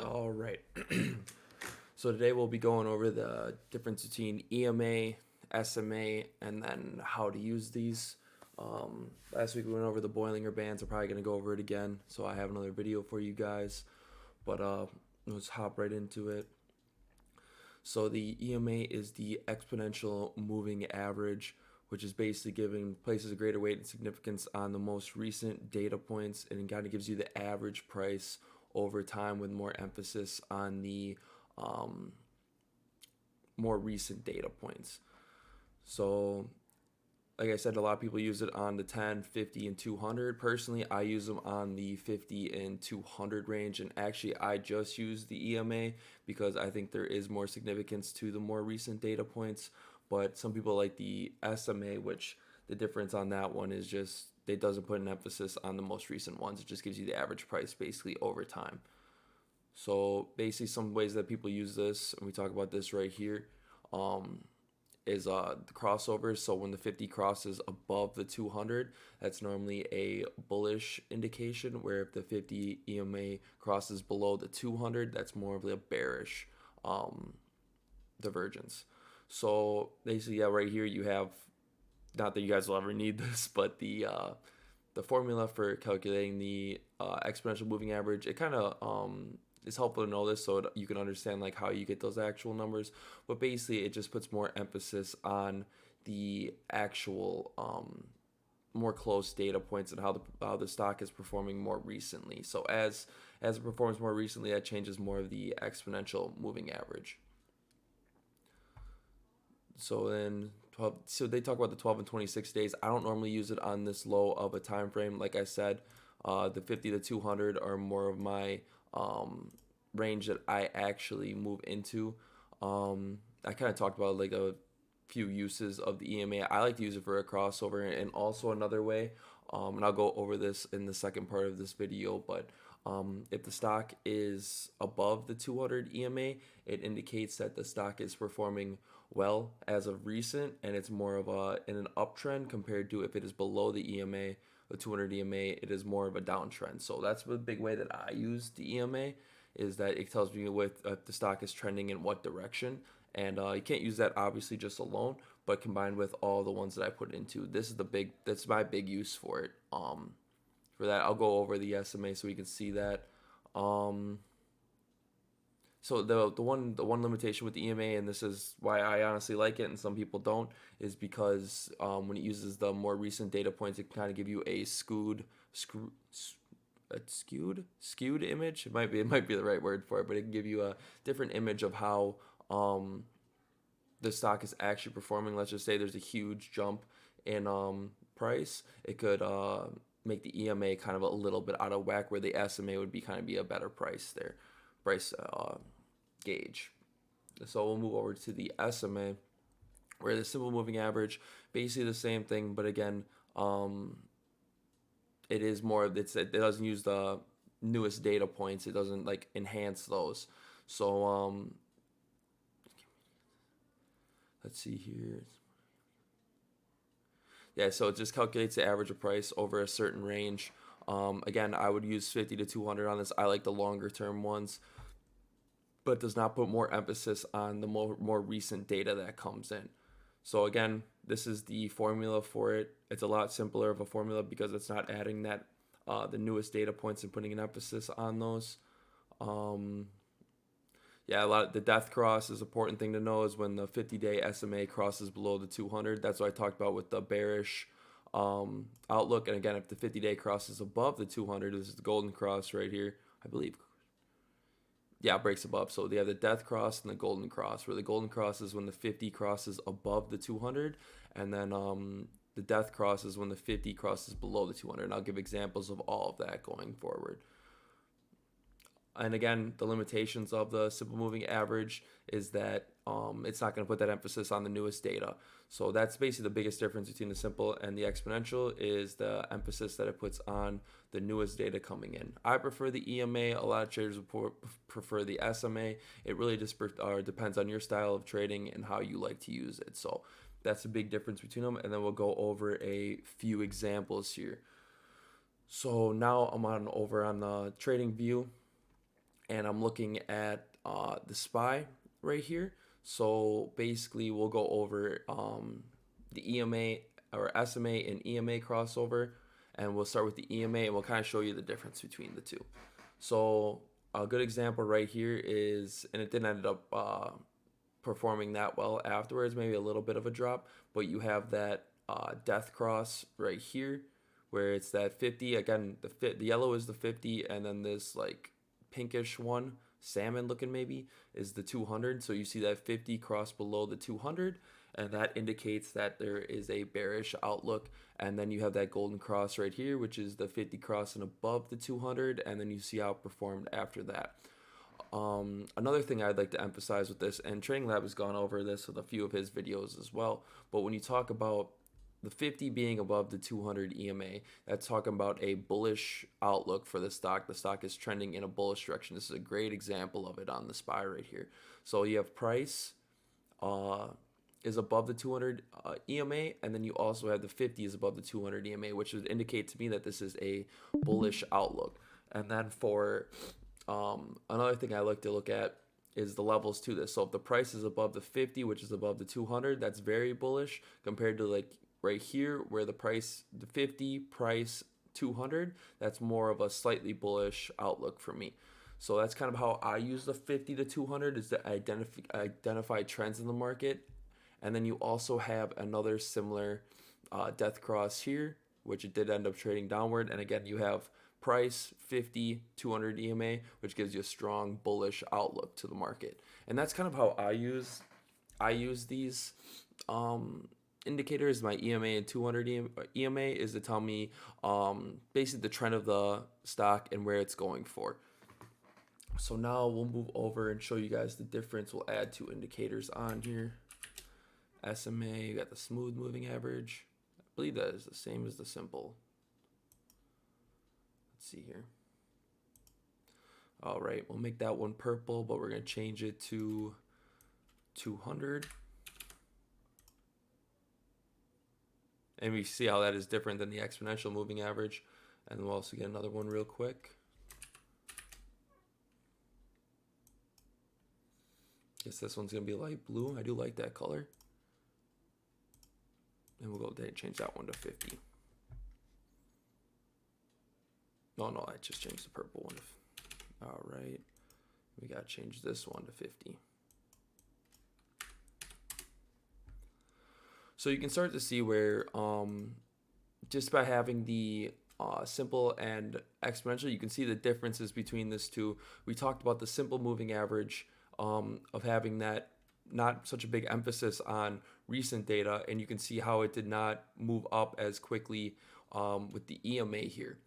All right. So today we'll be going over the difference between EMA, SMA, and then how to use these. Last week we went over the Bollinger Bands. I'm probably going to go over it again. So I have another video for you guys. But let's hop right into it. So the EMA is the exponential moving average, which is basically giving places a greater weight and significance on the most recent data points, and it kind of gives you the average price over time with more emphasis on the um, more recent data points. So, like I said, a lot of people use it on the 10, 50, and 200. Personally, I use them on the 50 and 200 range, and actually, I just use the EMA because I think there is more significance to the more recent data points. But some people like the SMA, which the difference on that one is just it doesn't put an emphasis on the most recent ones. It just gives you the average price basically over time. So basically, some ways that people use this, and we talk about this right here, um, is the crossovers. So when the 50 crosses above the 200, that's normally a bullish indication. Where if the 50 EMA crosses below the 200, that's more of a bearish um, divergence. So basically, yeah, right here you have, not that you guys will ever need this, but the formula for calculating the exponential moving average. It kind of is helpful to know this so you can understand like how you get those actual numbers. But basically, it just puts more emphasis on the actual more close data points and how the stock is performing more recently. So as it performs more recently, that changes more of the exponential moving average. So then 12, so they talk about the 12 and 26 days. I don't normally use it on this low of a time frame. Like I said, the 50 to 200 are more of my range that I actually move into. I kind of talked about like a few uses of the EMA. I like to use it for a crossover, and also another way, and I'll go over this in the second part of this video, but if the stock is above the 200 EMA, it indicates that the stock is performing well as of recent, and it's more of a in an uptrend compared to if it is below the EMA, the 200 EMA, it is more of a downtrend. So that's the big way that I use the EMA, is that it tells me with if the stock is trending in what direction. And you can't use that obviously just alone, but combined with all the ones that I put into, that's my big use for it. For that, I'll go over the SMA so we can see that. Um, so the one limitation with the EMA, and this is why I honestly like it, and some people don't, is because when it uses the more recent data points, it can kind of give you a skewed image. It might be the right word for it, but it can give you a different image of how the stock is actually performing. Let's just say there's a huge jump in price. It could make the EMA kind of a little bit out of whack, where the SMA would be a better price there, price gauge. So we'll move over to the SMA, where the simple moving average, basically the same thing, but again, it is more. It doesn't use the newest data points. It doesn't like enhance those. So let's see here. Yeah, so it just calculates the average of price over a certain range. Again, I would use 50 to 200 on this. I like the longer term ones, but does not put more emphasis on the more recent data that comes in. So again, this is the formula for it. It's a lot simpler of a formula because it's not adding that the newest data points and putting an emphasis on those. Um, yeah, the death cross is an important thing to know, is when the 50-day SMA crosses below the 200. That's what I talked about with the bearish outlook. And again, if the 50-day crosses above the 200, this is the golden cross right here, I believe. Yeah, it breaks above. So they have the death cross and the golden cross, where the golden cross is when the 50 crosses above the 200, and then the death cross is when the 50 crosses below the 200. And I'll give examples of all of that going forward. And again, the limitations of the simple moving average is that it's not going to put that emphasis on the newest data. So that's basically the biggest difference between the simple and the exponential, is the emphasis that it puts on the newest data coming in. I prefer the EMA. A lot of traders would prefer the SMA. It really just depends on your style of trading and how you like to use it. So that's a big difference between them. And then we'll go over a few examples here. So now I'm over on the trading view. and I'm looking at the SPY right here. So basically, we'll go over the EMA or SMA and EMA crossover, and we'll start with the EMA, and we'll kind of show you the difference between the two. So a good example right here is, and it didn't end up performing that well afterwards, maybe a little bit of a drop, but you have that death cross right here where it's that 50 again. The yellow is the 50, and then this like pinkish one, salmon looking maybe, is the 200. So you see that 50 cross below the 200, and that indicates that there is a bearish outlook. And then you have that golden cross right here, which is the 50 cross and above the 200, and then you see how it performed after that. Another thing I'd like to emphasize with this, and TradingLab has gone over this with a few of his videos as well, but when you talk about the 50 being above the 200 EMA, that's talking about a bullish outlook for the stock. The stock is trending in a bullish direction. This is a great example of it on the SPY right here. So you have price is above the 200 EMA, and then you also have the 50 is above the 200 EMA, which would indicate to me that this is a bullish outlook. And then for another thing I like to look at is the levels to this. So if the price is above the 50, which is above the 200, that's very bullish compared to like right here where the price, the 50 price 200, that's more of a slightly bullish outlook for me. So that's kind of how I use the 50 to 200, is to identify trends in the market. And then you also have another similar death cross here, which it did end up trading downward. And again, you have price 50 200 EMA, which gives you a strong bullish outlook to the market. And that's kind of how I use these indicators. My EMA and 200 EMA is to tell me basically the trend of the stock and where it's going for. So now we'll move over and show you guys the difference. We'll add two indicators on here. SMA, you got the smooth moving average. I believe that is the same as the simple. Let's see here. All right, we'll make that one purple, but we're going to change it to 200. And we see how that is different than the exponential moving average. And we'll also get another one real quick. Guess this one's going to be light blue. I do like that color. And we'll go ahead and change that one to 50. No, I just changed the purple one. All right. We got to change this one to 50. So you can start to see where just by having the simple and exponential, you can see the differences between this two. We talked about the simple moving average of having that not such a big emphasis on recent data, and you can see how it did not move up as quickly with the EMA here.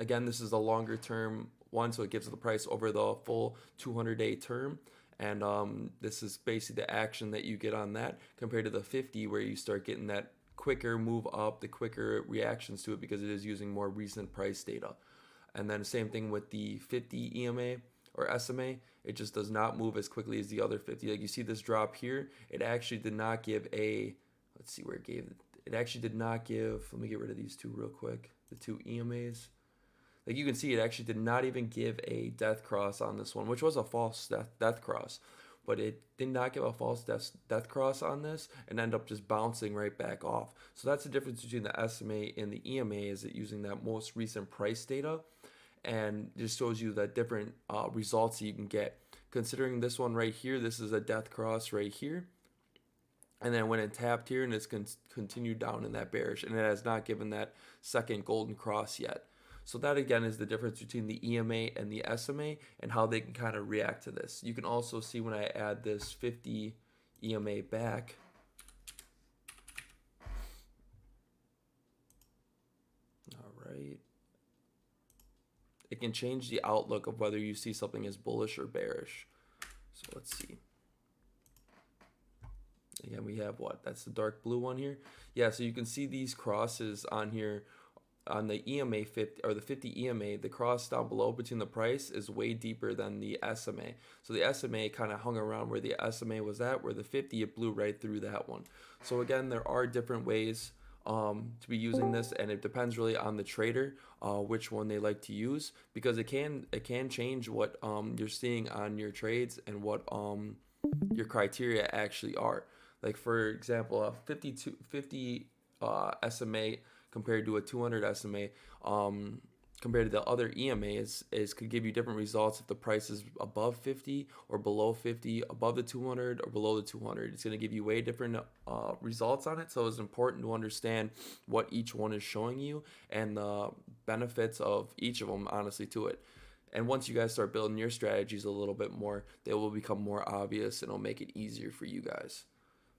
Again, this is a longer term one, so it gives the price over the full 200-day term. And this is basically the action that you get on that compared to the 50, where you start getting that quicker move up, the quicker reactions to it, because it is using more recent price data. And then same thing with the 50 EMA or SMA. It just does not move as quickly as the other 50. Like you see this drop here, it actually did not give a, let's see where it gave, it actually did not give, let me get rid of these two real quick, the two EMAs. Like you can see, it actually did not even give a death cross on this one, which was a false death cross. But it did not give a false death cross on this and end up just bouncing right back off. So that's the difference between the SMA and the EMA, is it using that most recent price data, and just shows you the different results that you can get. Considering this one right here, this is a death cross right here. And then when it tapped here, and it's continued down in that bearish, and it has not given that second golden cross yet. So that again is the difference between the EMA and the SMA and how they can kind of react to this. You can also see when I add this 50 EMA back, all right, it can change the outlook of whether you see something as bullish or bearish. So let's see. Again, we have what? That's the dark blue one here. Yeah, so you can see these crosses on here. On the EMA 50 or the 50 EMA, the cross down below between the price is way deeper than the SMA. So the SMA kind of hung around where the SMA was at, where the 50, it blew right through that one. So again, there are different ways to be using this, and it depends really on the trader which one they like to use, because it can change what you're seeing on your trades and what your criteria actually are. Like for example, a 50 SMA compared to a 200 SMA, compared to the other EMA is could give you different results if the price is above 50 or below 50, above the 200 or below the 200. It's going to give you way different results on it. So it's important to understand what each one is showing you and the benefits of each of them, honestly, to it. And once you guys start building your strategies a little bit more, they will become more obvious and it'll make it easier for you guys.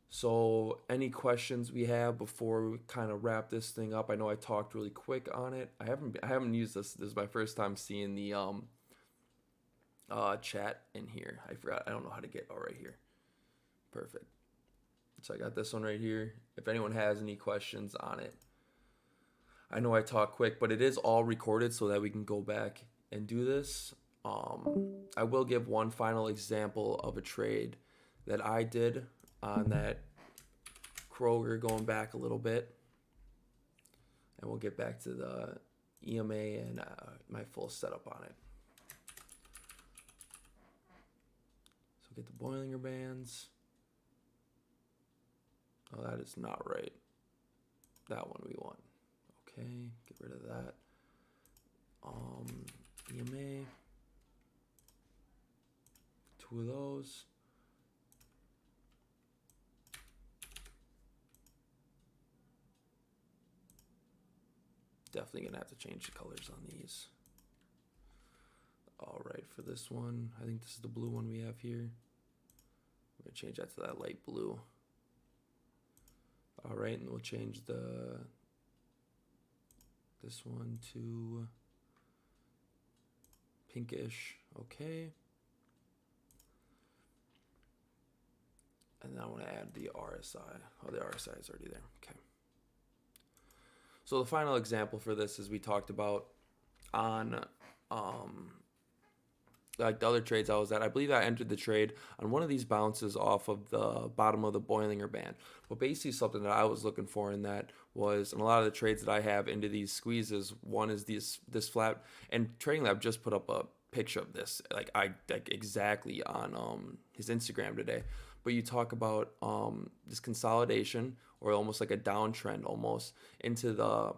So, any questions we have before we kind of wrap this thing up? I know I talked really quick on it. I haven't used this. This is my first time seeing the chat in here. I forgot. I don't know how to get right here. Perfect. So I got this one right here. If anyone has any questions on it, I know I talk quick, but it is all recorded so that we can go back and do this. I will give one final example of a trade that I did on that Kroger, going back a little bit, and we'll get back to the EMA and my full setup on it. So get the Bollinger Bands. Oh, that is not right. That one we want. Okay, get rid of that. EMA. 2 of those. Definitely gonna have to change the colors on these. All right, for this one, I think this is the blue one we have here. I'm gonna change that to that light blue. All right, and we'll change this one to pinkish. Okay. And then I want to add the RSI. Oh, the RSI is already there. Okay. So the final example for this is we talked about on like the other trades I was at. I believe I entered the trade on one of these bounces off of the bottom of the Bollinger Band. But basically something that I was looking for in that was, in a lot of the trades that I have into these squeezes, one is this flat, and TradingLab just put up a picture of this, like exactly on his Instagram today. But you talk about this consolidation, or almost like a downtrend almost, into the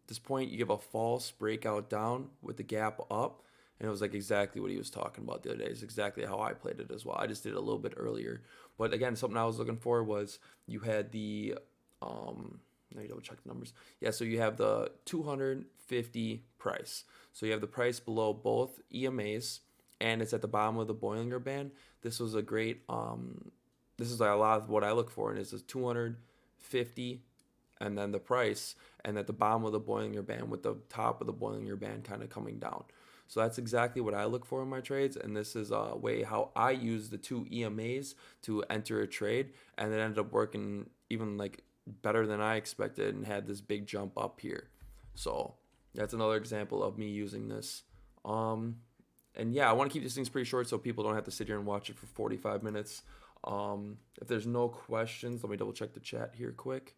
this point. You give a false breakout down with the gap up, and it was like exactly what he was talking about the other day. It's exactly how I played it as well. I just did it a little bit earlier. But again, something I was looking for was you had the let me double check the numbers. Yeah, so you have the 250 price. So you have the price below both EMAs, and it's at the bottom of the Bollinger Band. This was a great this is like a lot of what I look for, and it's a 250 and then the price, and at the bottom of the Bollinger Band with the top of the Bollinger Band kind of coming down. So that's exactly what I look for in my trades, and this is a way how I use the 2 EMAs to enter a trade, and it ended up working even like better than I expected and had this big jump up here. So that's another example of me using this. And yeah, I want to keep these things pretty short so people don't have to sit here and watch it for 45 minutes. If there's no questions, let me double check the chat here quick.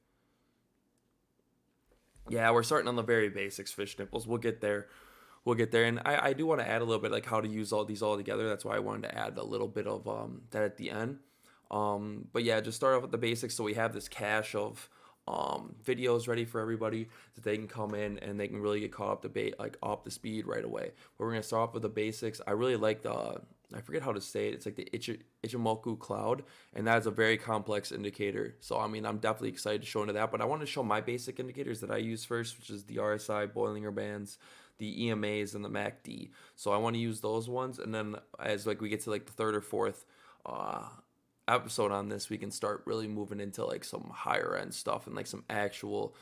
Yeah, we're starting on the very basics, fish nipples. We'll get there. And I do want to add a little bit like how to use all these all together. That's why I wanted to add a little bit of that at the end. But yeah, just start off with the basics. So we have this cache of videos ready for everybody that they can come in and they can really get caught up to speed right away. But we're gonna start off with the basics. I really like I forget how to say it. It's like the Ichimoku cloud, and that's a very complex indicator. So I mean, I'm definitely excited to show into that. But I want to show my basic indicators that I use first, which is the RSI, Bollinger Bands, the EMAs, and the MACD. So I want to use those ones, and then as like we get to like the third or fourth episode on this, we can start really moving into like some higher end stuff and like some actual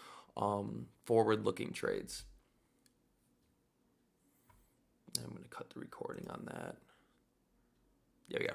forward looking trades. I'm going to cut the recording on that. Yeah, we got